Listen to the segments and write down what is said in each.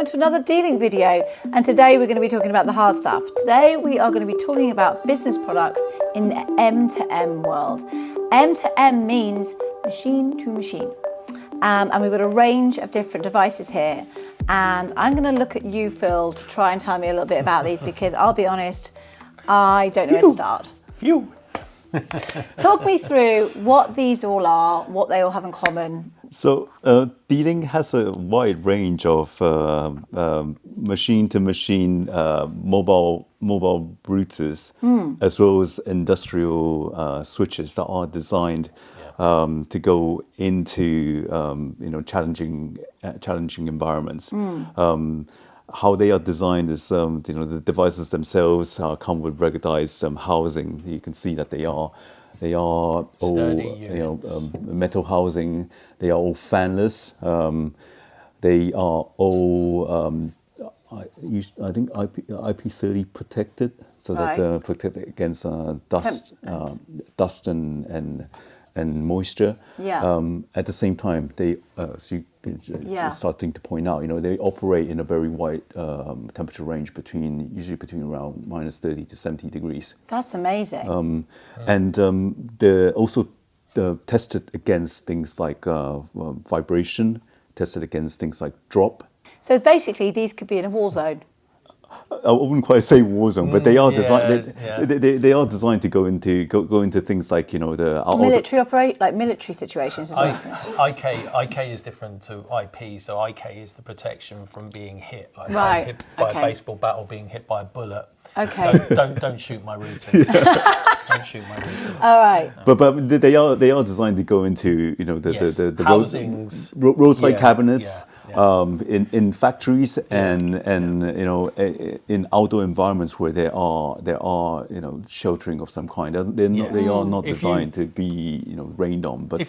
welcome to another dealing video. And today we're going to be talking about the hard stuff. Today we are going to be talking about business products in the M2M world. M2M means machine to machine. And we've got a range of different devices here. And I'm going to look at you, Phil, to try and tell me a little bit about these because I'll be honest, I don't know where to start. Talk me through what these all are, what they all have in common. So dealing has a wide range of machine-to-machine mobile routers, as well as industrial switches that are designed to go into challenging environments. How they are designed is, the devices themselves come with ruggedized housing. You can see that they are all metal housing. They are all fanless. They are all I think IP30 protected, so that protected against dust and moisture. At the same time, they starting to point out, they operate in a very wide temperature range usually between around minus 30 to 70 degrees. That's amazing. And they're also tested against things like vibration, tested against things like drop. So basically, these could be in a war zone. I wouldn't quite say war zone, but they are designed. They are designed to go into things like the military situations as well. IK is different to IP. So IK is the protection from being hit, like hit by a baseball bat or being hit by a bullet. Okay. Don't shoot my routers. Don't shoot my routers. All right. But they are designed to go into the housings, roadside cabinets. In factories and in outdoor environments where there are sheltering of some kind. They are not designed to be rained on. But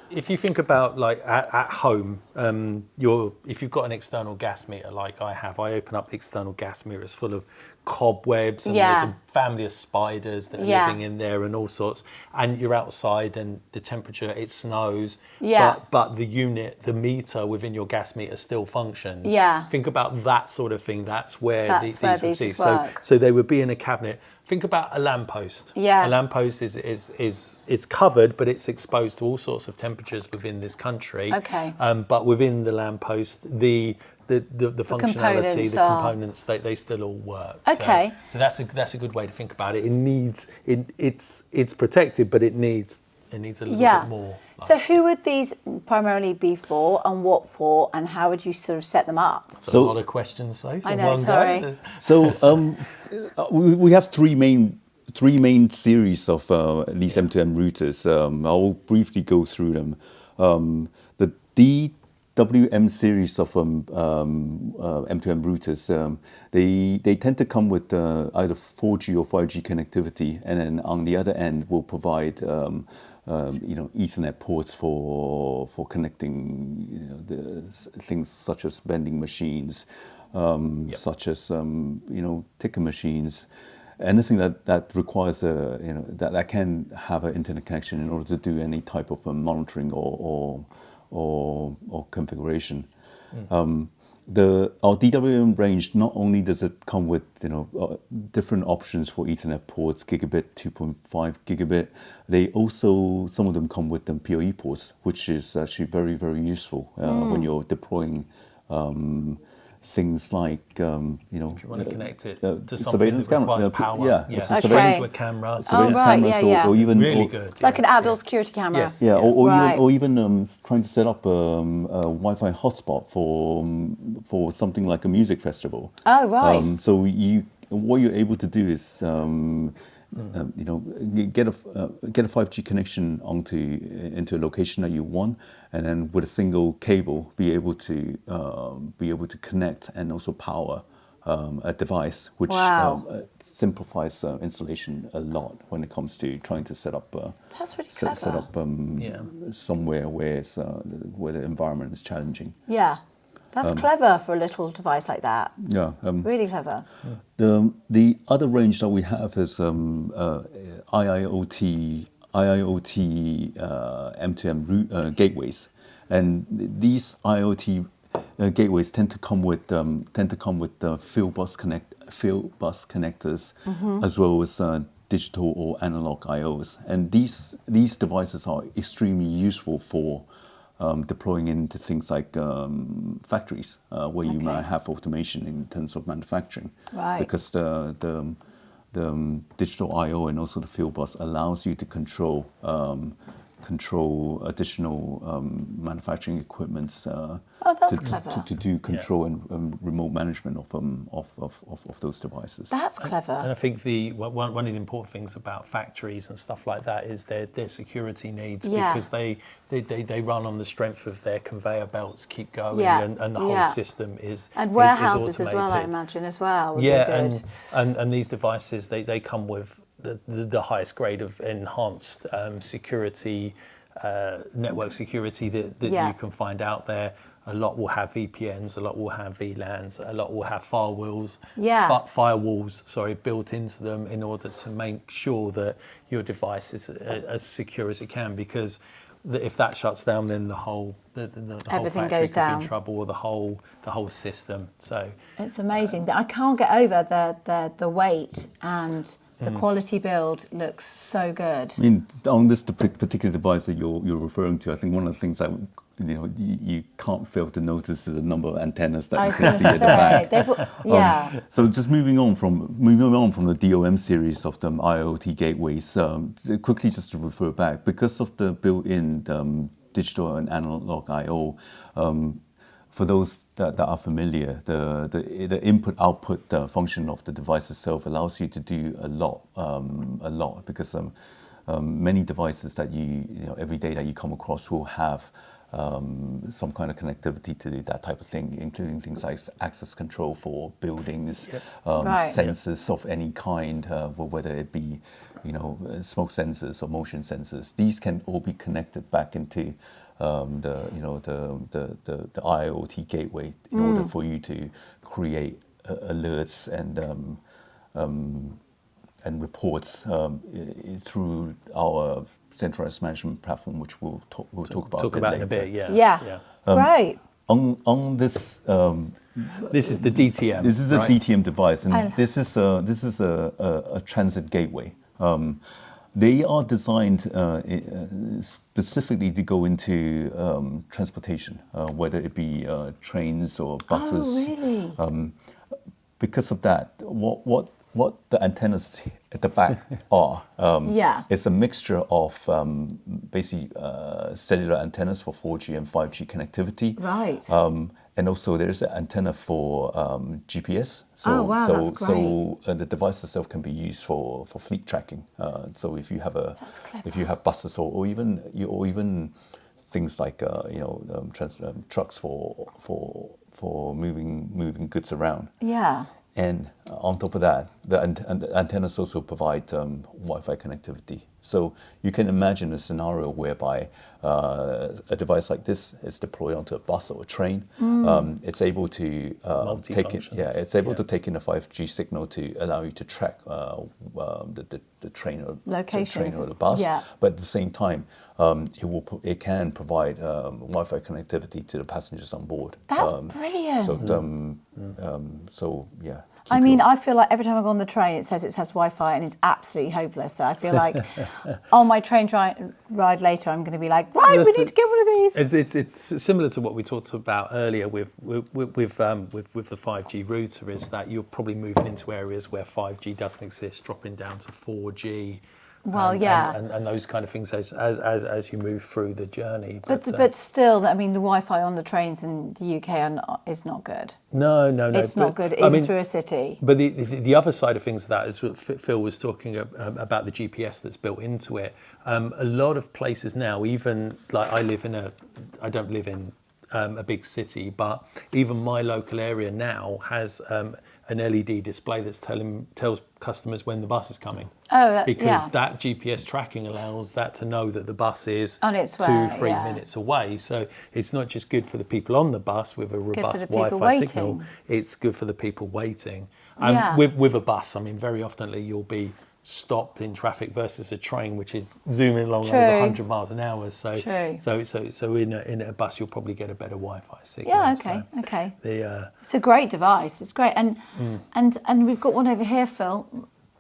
if you think about like at home, if you've got an external gas meter like I have, I open up the external gas meter. It's full of cobwebs and there's a family of spiders that are living in there and all sorts. And you're outside and the temperature, it snows. But the meter within your gas meter still functions. Think about that sort of thing. That's where these would be. So they would be in a cabinet. Think about a lamppost. A lamppost is covered, but it's exposed to all sorts of temperatures within this country. But within the lamppost, the functionality, the components, they still all work. So that's a good way to think about it. It's protected, but it needs a little bit more. So who would these primarily be for, and what for, and how would you sort of set them up? So a lot of questions, Sophie. I know. Sorry. So we have three main series of these M2M routers. I'll briefly go through them. The DWM series of M2M routers, they tend to come with either 4G or 5G connectivity, and then on the other end will provide Ethernet ports for connecting the things such as vending machines, such as ticket machines. Anything that requires that can have an internet connection in order to do any type of monitoring or configuration. Our DWM range, not only does it come with different options for Ethernet ports, gigabit, 2.5 gigabit, they also, some of them come with them PoE ports, which is actually very, very useful when you're deploying things like if you want to connect it to something surveillance that requires camera, surveillance with camera, cameras, or even really good, like an outdoor security camera. Or even trying to set up a Wi-Fi hotspot for something like a music festival. So what you're able to do is get a 5G connection into a location that you want, and then with a single cable be able to connect and also power a device, which simplifies installation a lot when it comes to trying to set up That's really clever. set up somewhere where the environment is challenging. That's clever for a little device like that. Really clever. The other range that we have is IoT M2M gateways, and these IoT gateways tend to come with field bus connectors, as well as digital or analog I/Os, and these devices are extremely useful for deploying into things like factories, where you might have automation in terms of manufacturing, Right. because the digital I/O and also the field bus allows you to control additional manufacturing equipments that's clever. to do control and remote management of those devices. That's And clever. I think one of the important things about factories and stuff like that is their security needs, Yeah. because they run on the strength of their conveyor belts keep going, Yeah. and the whole system is And is warehouses as well, I automated. imagine, as well. Would Yeah, be good. and these devices they come with the highest grade of enhanced security, network security that Yeah. you can find out there. A lot will have VPNs, a lot will have VLANs, a lot will have firewalls, built into them in order to make sure that your device is as secure as it can. Because if that shuts down, then the whole Everything factory goes could down. be in trouble, or the whole system. So It's amazing. I can't get over the weight, and the quality build looks so good. I mean, on this particular device that you're referring to, I think one of the things that you can't fail to notice is the number of antennas that I you was can going to see at the back. say, yeah. So just moving on from the DOM series of the IoT gateways, quickly just to refer back, because of the built-in digital and analog I/O. For those that are familiar, the input-output function of the device itself allows you to do a lot, because many devices that every day that you come across will have some kind of connectivity to that type of thing, including things like access control for buildings, sensors of any kind, whether it be smoke sensors or motion sensors. These can all be connected back into the IoT gateway in order for you to create alerts and reports through our centralized management platform, which we'll talk about in a later. bit. Yeah. Great. On this. This is the DTM. This is a right? DTM device, and this is a transit gateway. They are designed specifically to go into transportation, whether it be trains or buses. Oh, really? Because of that, what the antennas at the back are, it's a mixture of basically cellular antennas for 4G and 5G connectivity. Right. And also there's an antenna for GPS. Oh, wow, that's great. So the device itself can be used for fleet tracking. So if you have buses or even things like trucks for moving goods around. Yeah. And on top of that, the antennas also provide Wi-Fi connectivity. So you can imagine a scenario whereby a device like this is deployed onto a bus or a train. It's able to take in, to take in a 5G signal to allow you to track the train or the bus. Yeah. But at the same time, it can provide Wi-Fi connectivity to the passengers on board. That's brilliant. So yeah. I mean, I feel like every time I go on the train, it says it has Wi-Fi, and it's absolutely hopeless. So I feel like on my train ride later, I'm going to be like, right, we need to get one of these. It's similar to what we talked about earlier with the 5G router, is that you're probably moving into areas where 5G doesn't exist, dropping down to 4G. Well, and those kind of things as you move through the journey. But still, I mean, the Wi-Fi on the trains in the UK is not good. No. It's not good, even through a city. But the other side of things of that is what Phil was talking about, the GPS that's built into it. A lot of places now, even like I don't live in a big city, but even my local area now has an LED display that tells customers when the bus is coming. Because that GPS tracking allows that to know that the bus is on its way, 2-3 minutes away. So it's not just good for the people on the bus with a robust Wi-Fi signal. It's good for the people waiting. With a bus, I mean, very often you'll be stopped in traffic versus a train which is zooming along True. over 100 miles an hour. So True. so in a bus you'll probably get a better Wi-Fi signal. Yeah, okay, So okay. the It's a great device. It's great. And we've got one over here, Phil.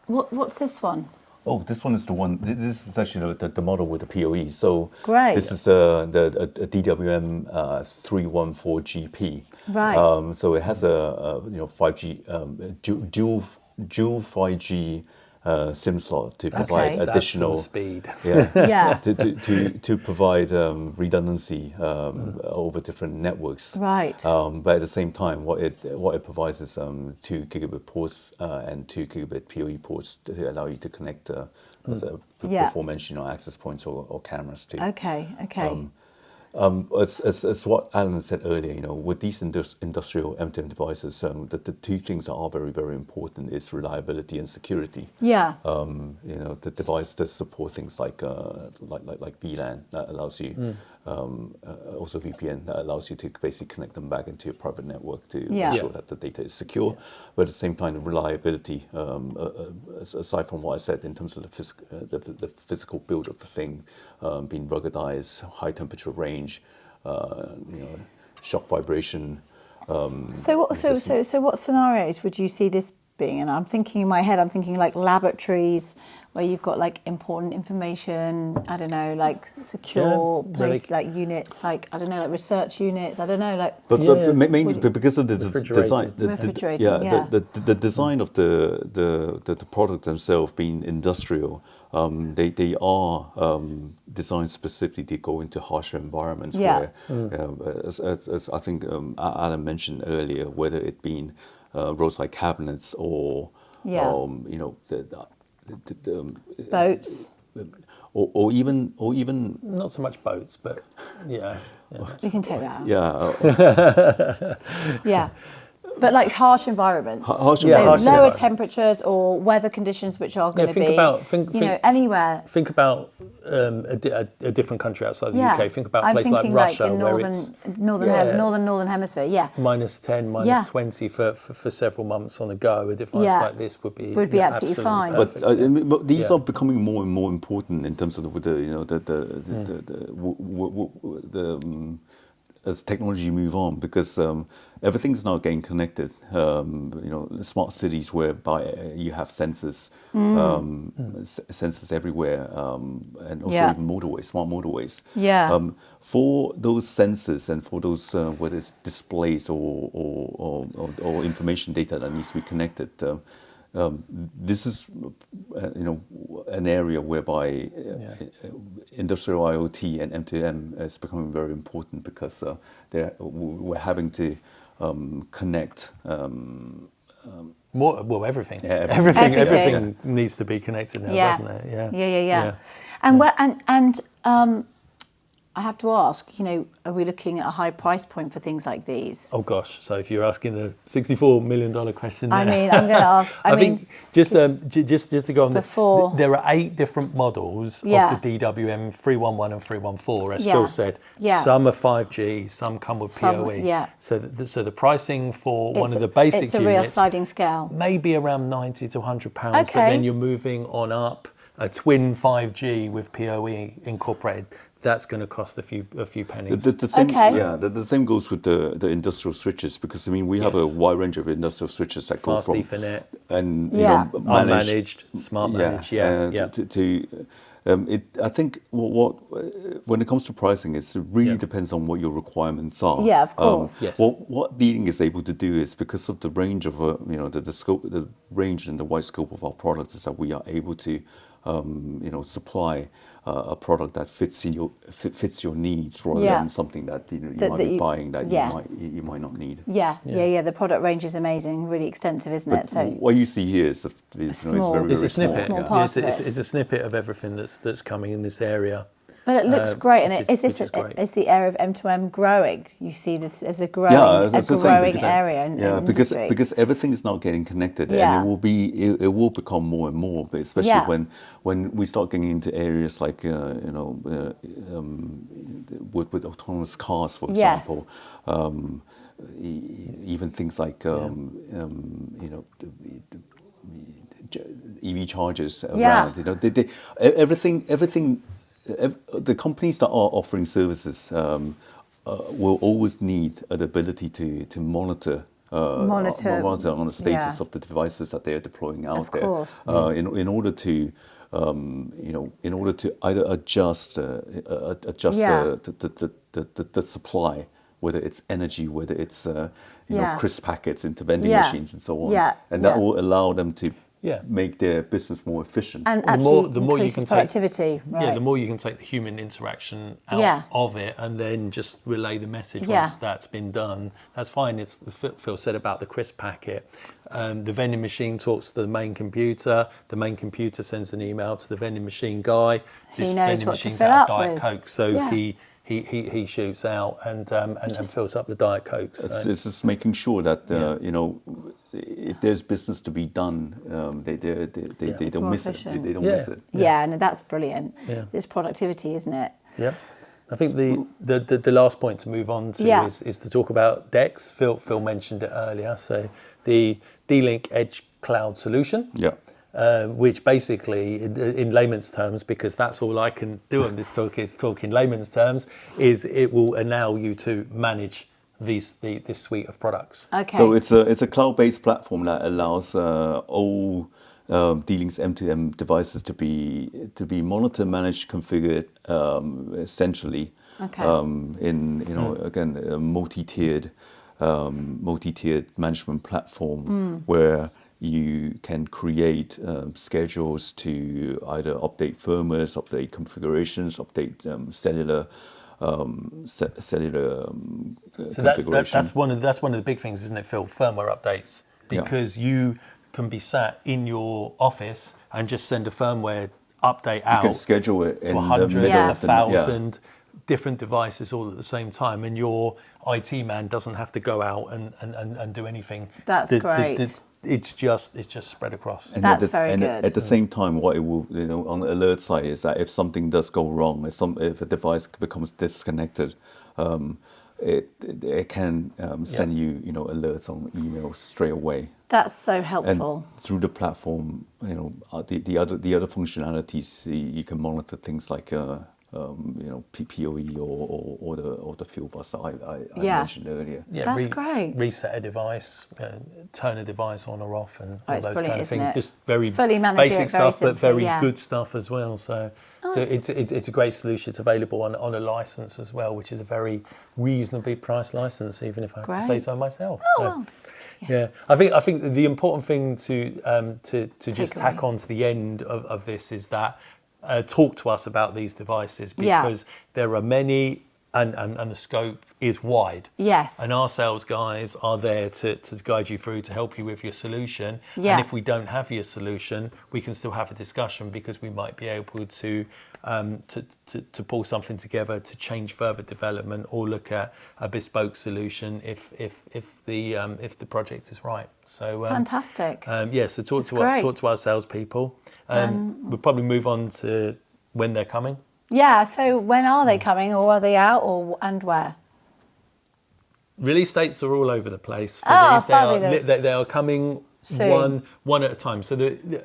What's this one? Oh, this one is the one. This is actually the model with the PoE. So Great. this is the DWM 314GP. Right. So it has a 5G dual 5G SIM slot to provide Okay. additional That's some speed. Yeah. Yeah. to provide redundancy over different networks. Right. But at the same time, what it provides is 2 gigabit ports and 2 gigabit PoE ports to allow you to connect, as before mentioned, access points or cameras too. Okay. As what Alan said earlier, with these industrial M2M devices, the two things that are very, very important is reliability and security. Yeah. The device does support things like VLAN that allows you, also VPN that allows you to basically connect them back into your private network to ensure that the data is secure. But at the same time, the reliability, aside from what I said in terms of the physical build of the thing, being ruggedized, high temperature range, shock vibration. So what scenarios would you see this being? And I'm thinking in my head, like laboratories where you've got like important information, I don't know, like secure place, like units, like, I don't know, like research units, I don't know, like... But mainly because of the design, the design of the product themselves being industrial, they are designed specifically to go into harsher environments where, as I think Alan mentioned earlier, whether it being roadside cabinets or boats, or even not so much boats, but yeah. You can take that out. Yeah. Yeah. But like harsh enviriments, harsh lower environments. temperatures or weather conditions which are going to be, anywhere. Think about a different country outside the UK. Think about a place like thinking Russia, in where it's northern hemisphere. Yeah, -10, -20 for several months on the go. A device like this would be absolutely fine. perfect. But these are becoming more and more important in terms of as technology move on, because everything's now getting connected. Smart cities whereby you have sensors, sensors everywhere, and also even motorways, smart motorways. Yeah. For those sensors and for those whether it's displays or information data that needs to be connected. This is, an area whereby industrial IoT and M2M is becoming very important, because we're having to connect. Everything. Yeah, everything needs to be connected now, doesn't it? Yeah. And I have to ask, are we looking at a high price point for things like these? Oh gosh! So if you're asking the $64 million question, there, I'm going to ask. I think just to go on, before, there are 8 different models of the DWM 311 and 314, as Phil said. Some are 5G, some come with PoE. So the pricing for one of the basic it's a units, real sliding scale, maybe around £90 to £100, but then you're moving on up a twin 5G with PoE incorporated. That's going to cost a few pennies. The same goes with the industrial switches, because we have a wide range of industrial switches that go from Ethernet and unmanaged, smart managed. I think what when it comes to pricing, it really depends on what your requirements are. Yeah, of course. What Leading is able to do is, because of the range of the scope, the range and the wide scope of our products, is that we are able to supply a product that fits your needs, rather than something that you might be buying that you might not need. The product range is amazing, really extensive, isn't it? So what you see here is very, very it's a snippet. small part of it. It's a snippet of everything that's coming in this area. But it looks great, and is the area of M2M growing? You see this as a growing area in industry. because everything is now getting connected, and it will become more and more. But especially when we start getting into areas like with autonomous cars, for example, even things like EV chargers Yeah. around. You know, everything. The companies that are offering services will always need the ability to monitor. Monitor, on the status yeah. of the devices that they are deploying out Of there, course. in order to in order to either adjust Yeah. the supply, whether it's energy, whether it's Yeah. crisp packets into vending Yeah. machines and so on, Yeah. and that Yeah. will allow them to Yeah. make their business more efficient. And The actually more you increases can productivity. take, Right. the more you can take the human interaction out Yeah. of it, and then just relay the message Yeah. once that's been done. That's fine. It's Phil said about the crisp packet. The vending machine talks to the main computer. The main computer sends an email to the vending machine guy. He This knows vending what to machine's fill out of up Diet with. Coke, so Yeah. he shoots out and fills up the Diet Cokes. It's just making sure that if there's business to be done, they don't more miss it. efficient. They don't Yeah. miss it. Yeah, no, that's brilliant. Yeah. It's productivity, isn't it? Yeah, I think the last point to move on to Yeah. is to talk about DEX. Phil mentioned it earlier. So the D-Link Edge Cloud solution, Yeah. which basically, in layman's terms, because that's all I can do on this talk is talk in layman's terms, is it will allow you to manage this suite of products. Okay. So it's a cloud-based platform that allows all D-Link's M2M devices to be monitored, managed, configured essentially. Okay. In again a multi-tiered management platform where you can create schedules to either update firmwares, update configurations, update cellular So configuration. that's one of the big things, isn't it, Phil? Firmware updates, because you can be sat in your office and just send a firmware update out. You can schedule it to in 100, the middle of the 1,000 different devices all at the same time, and your IT man doesn't have to go out and do anything. That's great. It's just spread across. And That's at the, very and good. At the same time, what it will, on the alert side is that if something does go wrong, if a device becomes disconnected, it can send you, alerts on email straight away. That's so And helpful. through the platform, the other functionalities, you can monitor things like PPOE or the fuel bus that I Yeah. mentioned earlier. Yeah, That's great. Reset a device, turn a device on or off, and all it's those brilliant, kind of isn't things. it? Just very Fully manage it, basic very stuff, but simply, very yeah. good stuff as well. So it's a great solution. It's available on a license as well, which is a very reasonably priced license, even if I have to say Great. so myself. Oh, So, well. yeah, I think the important thing to just tack away. on to the end of this is that talk to us about these devices, Yeah. because there are many and the scope is wide. Yes. And our sales guys are there to guide you through, to help you with your solution. Yeah. And if we don't have your solution, we can still have a discussion, because we might be able to pull something together to change further development, or look at a bespoke solution if the project is right. So Fantastic. so talk great. to our salespeople. We'll probably move on to when they're coming. Yeah, so when are they coming, or are they out, and where? Release dates are all over the place. For Oh, these. fabulous. They are coming Soon. one at a time. So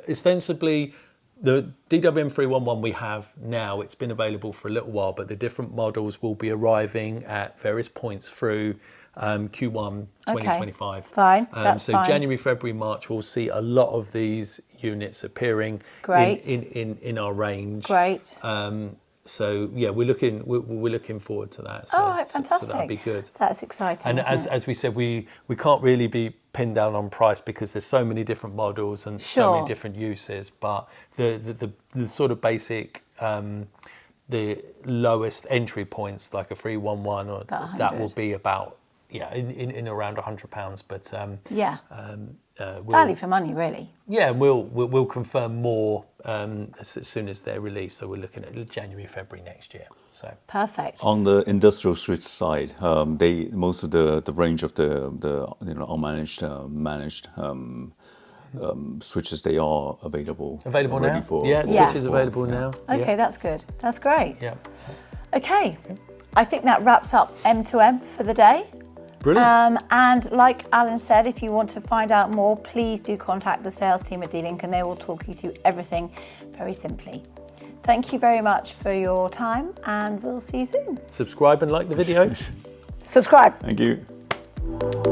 ostensibly, the DWM311 we have now, it's been available for a little while, but the different models will be arriving at various points through Q1 2025. Fine, that's so fine. January, February, March, we'll see a lot of these units appearing Great. in our range. Great. So yeah, we're looking forward to that. So, All right, fantastic. So that'd be good. That's exciting. And isn't it? as we said, we can't really be pinned down on price, because there's so many different models and so many Sure. different uses. But the sort of basic, the lowest entry points, like a 311, or About that 100. will be about in around £100. But value for money, really. yeah, we'll confirm more as soon as they're released. So we're looking at January, February next year. So Perfect. On the industrial switch side, most of the range of the unmanaged managed switches, they are available available ready now. for Yeah, for- Switch is for- available yeah. now. Okay, that's good. That's great. Yeah. Okay, I think that wraps up M2M for the day. Brilliant. And like Alan said, if you want to find out more, please do contact the sales team at D-Link and they will talk you through everything very simply. Thank you very much for your time and we'll see you soon. Subscribe and like the video. Subscribe. Thank you.